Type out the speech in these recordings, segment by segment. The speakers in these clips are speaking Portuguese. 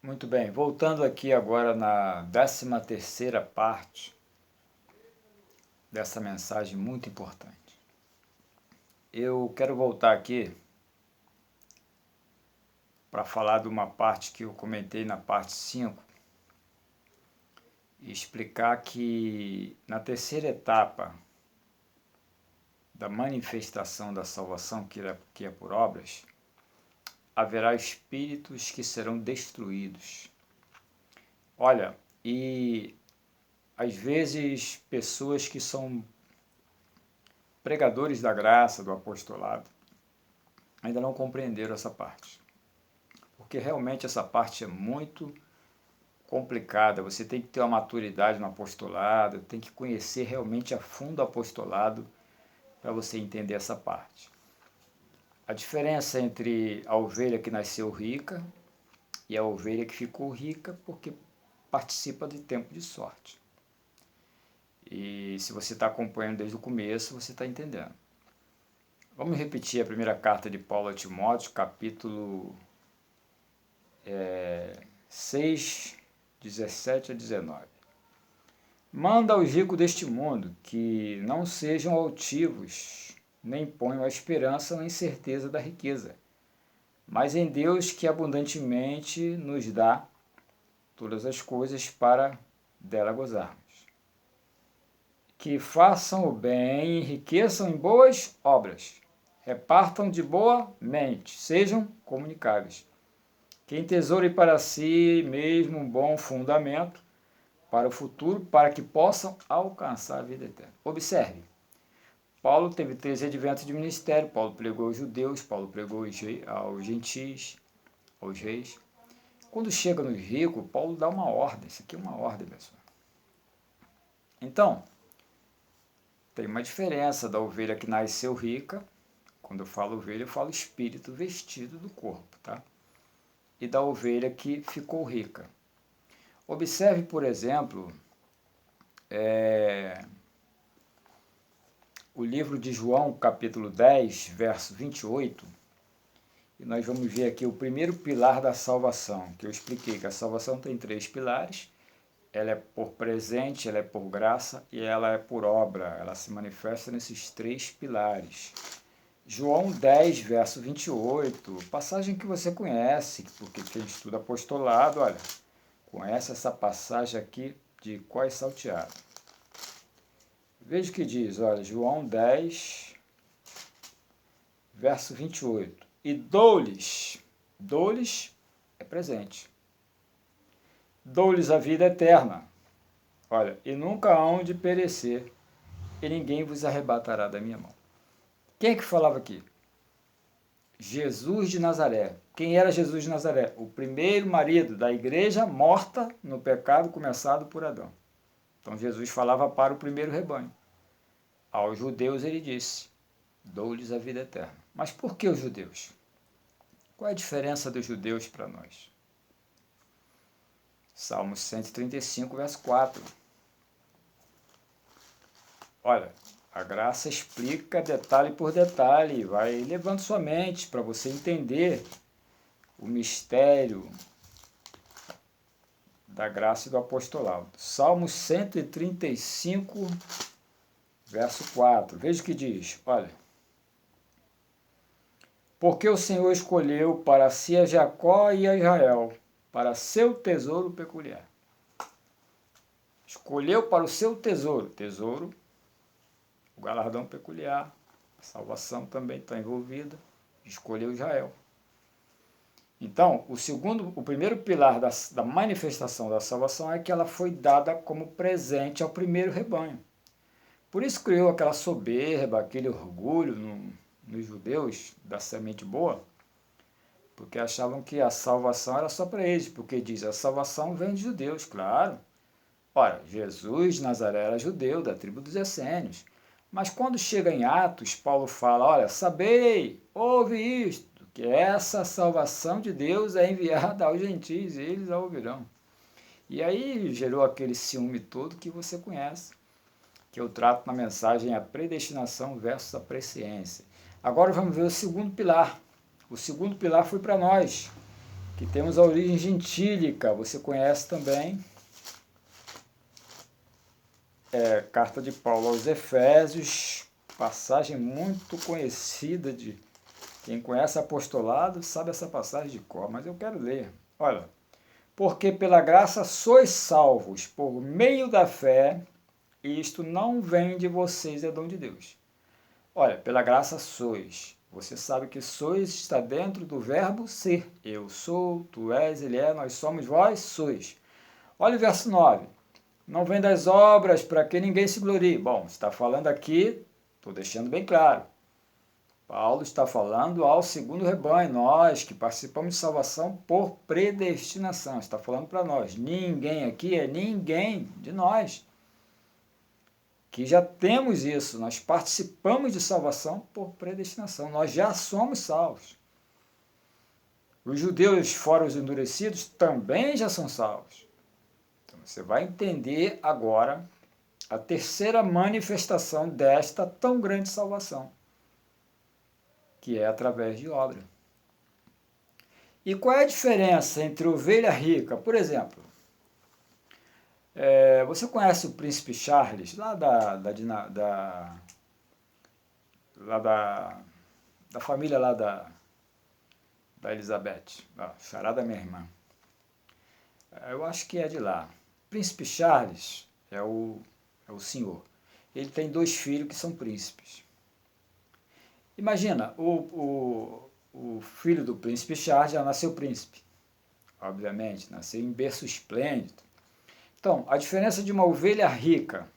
Muito bem, voltando aqui agora na 13ª parte dessa mensagem muito importante. Eu quero voltar aqui para falar de uma parte que eu comentei na parte 5 e explicar que na terceira etapa da manifestação da salvação, que é por obras, haverá espíritos que serão destruídos. Olha, e às vezes pessoas que são pregadores da graça, do apostolado, ainda não compreenderam essa parte. Porque realmente essa parte é muito complicada. Você tem que ter uma maturidade no apostolado, tem que conhecer realmente a fundo o apostolado para você entender essa parte. A diferença entre a ovelha que nasceu rica e a ovelha que ficou rica porque participa de tempo de sorte. E se você está acompanhando desde o começo, você está entendendo. Vamos repetir a primeira carta de Paulo a Timóteo, capítulo 6, 17 a 19. Manda aos ricos deste mundo que não sejam altivos, nem ponham a esperança na incerteza da riqueza, mas em Deus que abundantemente nos dá todas as coisas para dela gozarmos. Que façam o bem e enriqueçam em boas obras, repartam de boa mente, sejam comunicáveis. Que entesoure para si mesmo um bom fundamento para o futuro, para que possam alcançar a vida eterna. Observe, Paulo teve 3 adventos de ministério. Paulo pregou aos judeus, Paulo pregou aos gentis, aos reis. Quando chega nos ricos, Paulo dá uma ordem. Isso aqui é uma ordem, pessoal. Então, tem uma diferença da ovelha que nasceu rica. Quando eu falo ovelha, eu falo espírito vestido do corpo, tá? E da ovelha que ficou rica. Observe, por exemplo, o livro de João, capítulo 10, verso 28, e nós vamos ver aqui o primeiro pilar da salvação, que eu expliquei que a salvação tem 3 pilares. Ela é por presente, ela é por graça e ela é por obra. Ela se manifesta nesses 3 pilares. João 10, verso 28, passagem que você conhece, porque quem estuda apostolado, olha, conhece essa passagem aqui de cós salteado. Veja o que diz, olha, João 10, verso 28. E dou-lhes é presente, dou-lhes a vida eterna, olha, e nunca hão de perecer, e ninguém vos arrebatará da minha mão. Quem é que falava aqui? Jesus de Nazaré. Quem era Jesus de Nazaré? O primeiro marido da igreja morta no pecado começado por Adão. Então Jesus falava para o primeiro rebanho. Aos judeus ele disse, dou-lhes a vida eterna. Mas por que os judeus? Qual é a diferença dos judeus para nós? Salmos 135, verso 4. Olha, a graça explica detalhe por detalhe, vai levando sua mente para você entender o mistério da graça e do apostolado. Salmos 135, verso 4. Veja o que diz, olha. Porque o Senhor escolheu para si a Jacó e a Israel, para seu tesouro peculiar. Escolheu para o seu tesouro, o galardão peculiar, a salvação também está envolvida, escolheu Israel. Então, o primeiro pilar da manifestação da salvação é que ela foi dada como presente ao primeiro rebanho. Por isso criou aquela soberba, aquele orgulho nos judeus da semente boa, porque achavam que a salvação era só para eles, porque diz, a salvação vem de judeus, claro. Ora, Jesus de Nazaré era judeu, da tribo dos essênios. Mas quando chega em Atos, Paulo fala, olha, sabei, ouve isto, que essa salvação de Deus é enviada aos gentios e eles a ouvirão. E aí gerou aquele ciúme todo que você conhece, que eu trato na mensagem a predestinação versus a presciência. Agora vamos ver o segundo pilar. O segundo pilar foi para nós. que temos a origem gentílica, você conhece também. Carta de Paulo aos Efésios, passagem muito conhecida de quem conhece apostolado, sabe essa passagem de cor, mas eu quero ler. Olha, porque pela graça sois salvos por meio da fé, e isto não vem de vocês, é dom de Deus. Olha, pela graça sois. Você sabe que sois está dentro do verbo ser. Eu sou, tu és, ele é, nós somos, vós sois. Olha o verso 9. Não vem das obras para que ninguém se glorie. Bom, está falando aqui, estou deixando bem claro. Paulo está falando ao segundo rebanho, nós que participamos de salvação por predestinação. Está falando para nós. Ninguém aqui é ninguém de nós. Que já temos isso, nós participamos de salvação por predestinação. Nós já somos salvos. Os judeus, fora os endurecidos, também já são salvos. Então, você vai entender agora a terceira manifestação desta tão grande salvação, que é através de obra. E qual é a diferença entre ovelha rica? Por exemplo, você conhece o príncipe Charles, lá da família lá da Elizabeth, chará da minha irmã. Eu acho que é de lá. Príncipe Charles é o senhor. Ele tem 2 filhos que são príncipes. Imagina, o filho do príncipe Charles já nasceu príncipe, obviamente, nasceu em berço esplêndido. Então, a diferença de uma ovelha rica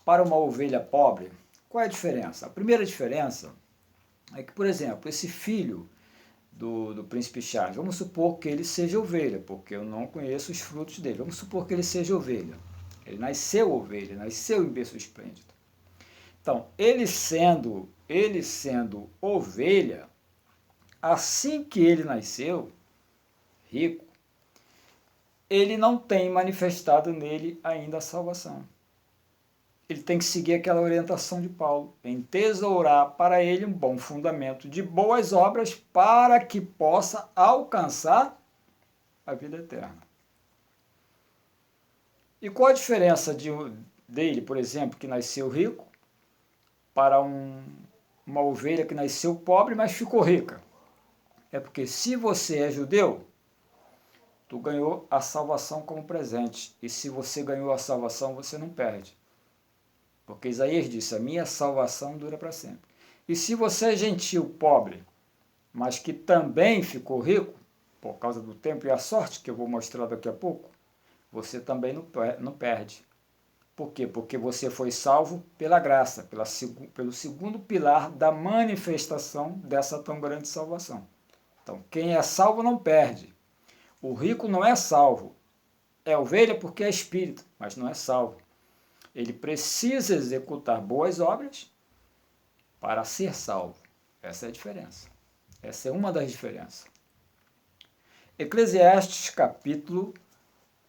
para uma ovelha pobre, qual é a diferença? A primeira diferença é que, por exemplo, esse filho do príncipe Charles, vamos supor que ele seja ovelha, porque eu não conheço os frutos dele, vamos supor que ele seja ovelha. Ele nasceu ovelha, nasceu em berço esplêndido. Então, ele sendo ovelha, assim que ele nasceu, rico, ele não tem manifestado nele ainda a salvação. Ele tem que seguir aquela orientação de Paulo, entesourar para ele um bom fundamento de boas obras para que possa alcançar a vida eterna. E qual a diferença dele, por exemplo, que nasceu rico, para uma ovelha que nasceu pobre, mas ficou rica? É porque se você é judeu, tu ganhou a salvação como presente. E se você ganhou a salvação, você não perde. Porque Isaías disse, a minha salvação dura para sempre. E se você é gentil, pobre, mas que também ficou rico, por causa do tempo e a sorte, que eu vou mostrar daqui a pouco, você também não perde. Por quê? Porque você foi salvo pela graça, pelo segundo pilar da manifestação dessa tão grande salvação. Então, quem é salvo não perde. O rico não é salvo. É ovelha porque é espírito, mas não é salvo. Ele precisa executar boas obras para ser salvo. Essa é a diferença. Essa é uma das diferenças. Eclesiastes capítulo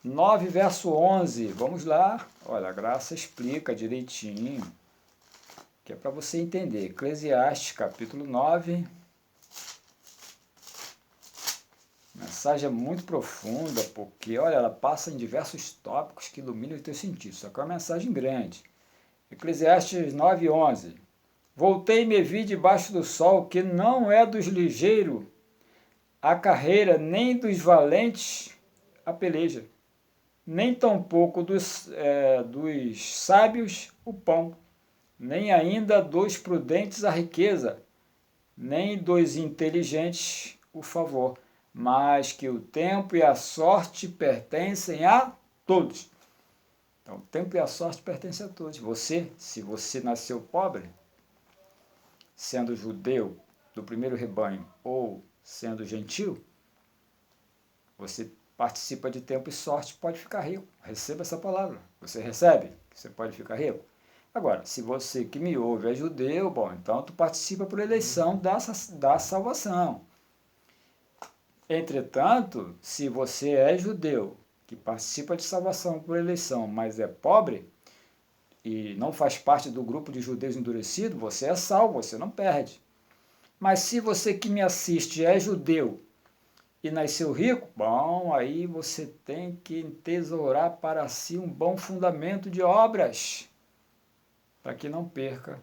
9, verso 11. Vamos lá. Olha, a graça explica direitinho, que é para você entender. Eclesiastes capítulo 9. A mensagem é muito profunda, porque, olha, ela passa em diversos tópicos que iluminam o teu sentido. Só que é uma mensagem grande. Eclesiastes 9, 11. Voltei e me vi debaixo do sol, que não é dos ligeiros a carreira, nem dos valentes a peleja, nem tampouco dos sábios o pão, nem ainda dos prudentes a riqueza, nem dos inteligentes o favor, mas que o tempo e a sorte pertencem a todos. Então, o tempo e a sorte pertencem a todos. Se você nasceu pobre, sendo judeu do primeiro rebanho ou sendo gentil, você participa de tempo e sorte, pode ficar rico. Receba essa palavra. Você recebe? Você pode ficar rico? Agora, se você que me ouve é judeu, bom, então tu participa por eleição da salvação. Entretanto, se você é judeu, que participa de salvação por eleição, mas é pobre e não faz parte do grupo de judeus endurecidos, você é salvo, você não perde. Mas se você que me assiste é judeu e nasceu rico, bom, aí você tem que entesourar para si um bom fundamento de obras, para que não perca